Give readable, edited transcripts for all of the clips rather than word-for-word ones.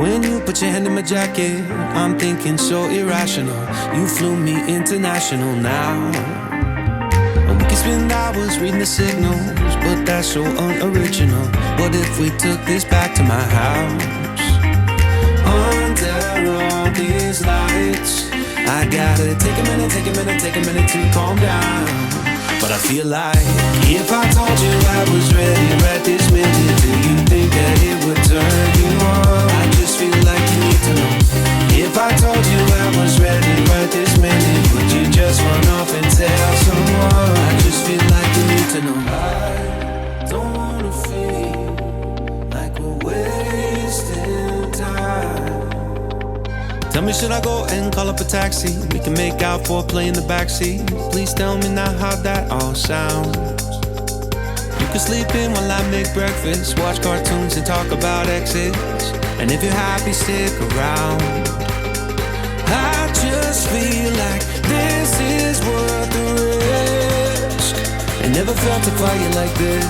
When you put your hand in my jacket, I'm thinking so irrational. You flew me international now. And we can spend hours reading the signals, but that's so unoriginal. What if we took this back to my house? Under all these lights, I gotta take a minute to calm down. But I feel like if I told you I was ready right this minute, do you think that it would turn you on? I just feel like you need to know. If I told you I was ready right this minute, would you just run off and tell someone? I just feel like you need to know. I don't wanna feel like we're wasting time. Tell me, should I go and call up a taxi? We can make out for a play in the backseat. Please tell me now how that all sounds. You can sleep in while I make breakfast, watch cartoons and talk about exes. And if you're happy, stick around. I just feel like this is worth the risk. I never felt a fire like this.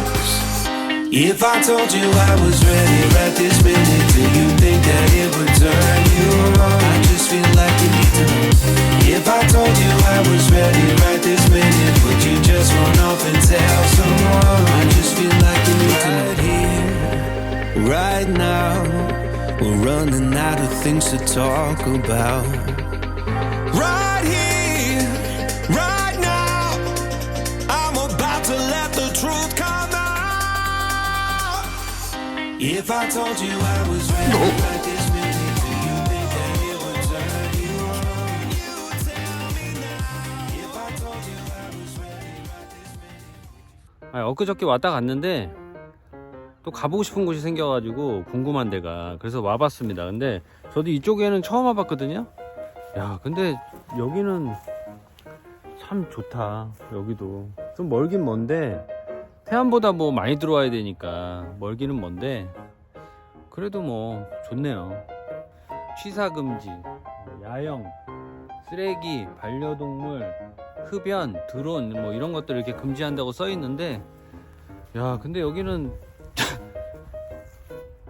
If I told you I was ready right this minute, do you think that it would turn you on? I just feel like you need to know. If I told you I was ready right this minute, would you just run off and tell someone? I just feel like you need to know. Right here, right now, we're running out of things to talk about. Right here, right now, I'm about to let the truth come out. If I told you I was ready right this minute, do you think that it would turn you on? You tell me now. If I told you I was ready right this minute. 엊그저께 왔다 갔는데 또 가보고 싶은 곳이 생겨가지고 궁금한 데가, 그래서 와봤습니다. 근데 저도 이쪽에는 처음 와봤거든요. 야, 근데 여기는 참 좋다. 여기도 좀 멀긴 먼데 태안보다 뭐 많이 들어와야 되니까 멀기는 먼데 그래도 뭐 좋네요. 취사금지, 야영, 쓰레기, 반려동물, 흡연, 드론 뭐 이런 것들 이렇게 금지한다고 써있는데, 야 근데 여기는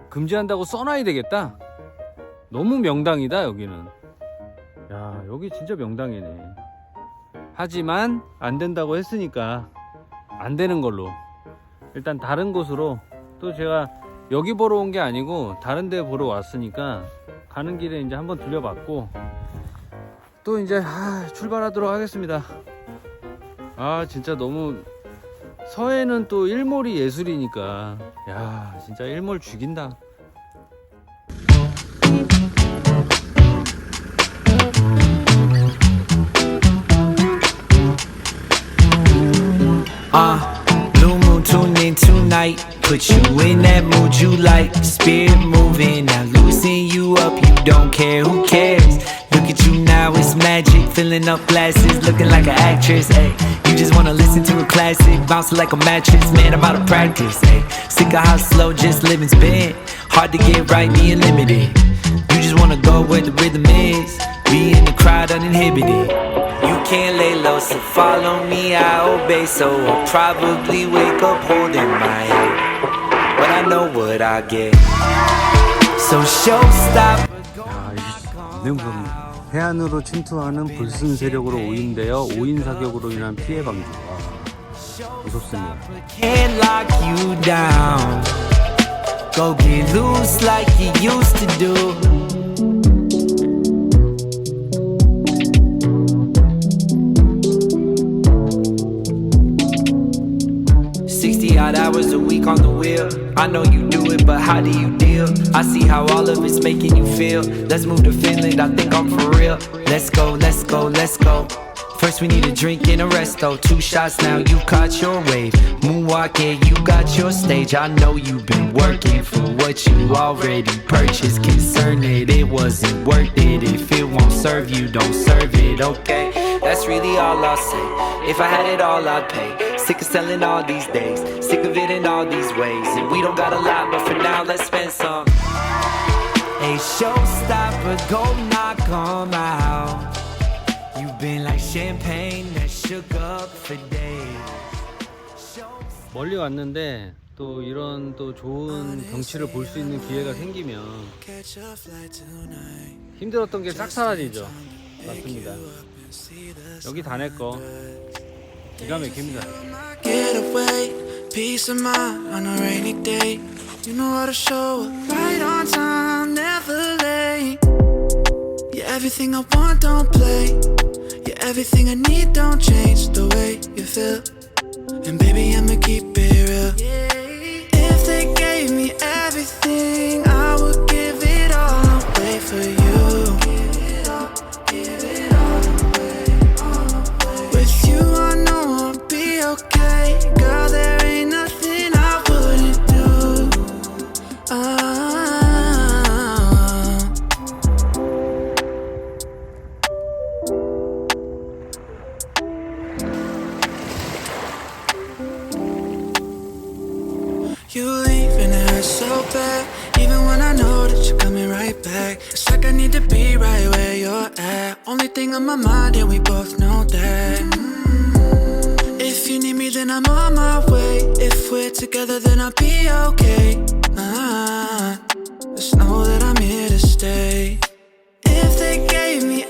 금지한다고 써놔야 되겠다. 너무 명당이다 여기는. 야 여기 진짜 명당이네. 하지만 안 된다고 했으니까 안 되는 걸로 일단 다른 곳으로, 또 제가 여기 보러 온 게 아니고 다른 데 보러 왔으니까 가는 길에 이제 한번 들려봤고 또 이제 출발하도록 하겠습니다. 진짜 너무 서해는 또 일몰이 예술이니까 야 진짜 일몰 죽인다. Blue moon tune in tonight, put you in that mood you like. Spirit moving, now loosen you up, you don't care, who cares? Look at you now, it's magic, filling up glasses, looking like an actress, ayy. You just wanna listen to a classic, bouncing like a mattress, man, I'm out of practice, ayy. Sick of how slow just living's been, hard to get right, being limited. You just wanna go where the rhythm is, be in the crowd uninhibited. You can't lay low, so follow me, I obey. So I'll probably wake up holding my head, but I know what I get. So showstop. 이게 무섭네. 해안으로 침투하는 불순 세력으로 오인되어 오인 사격으로 인한 피해 방지. 무섭습니다. Can't lock you down. Go get loose like you used to do. 60-odd hours a week on the wheel. I know you do it, but how do you deal? I see how all of it's making you feel. Let's move to Finland, I think I'm for real. Let's go, let's go, let's go. First we need a drink and a resto. 2 shots now, you caught your wave. Moonwalk, yeah, you got your stage. I know you've been working for what you already purchased. Concerned that it wasn't worth it. If it won't serve you, don't serve it, okay? That's really all I'll say. If I had it all, I'd pay. Sick of selling all these days, sick of it in all these ways. And we don't got a lot, but for now, let's spend some. A showstopper, go knock 'em out. You've been like champagne that shook up for days. 멀리 왔는데 또 이런 또 좋은 경치를 볼 수 있는 기회가 생기면 힘들었던 게 싹 사라지죠. 맞습니다. 여기 다 내 거 기가 막힙니다. Getaway, peace of mind on a rainy day. You know how to show up right on time, never late. Yeah, everything I want, don't play. Yeah, everything I need, don't change the way you feel. And baby, I'ma keep it real. If they gave me everything, I would give it all away for you. With you, I know I'll be okay. Girl, there ain't nothing I wouldn't do. You leave and it hurts so bad. Even when I know that you're coming right back, it's like I need to be right where you're at. Only thing on my mind, and we both know that. If you need me, then I'm on my way. If we're together, then I'll be okay. Just know that I'm here to stay. If they gave me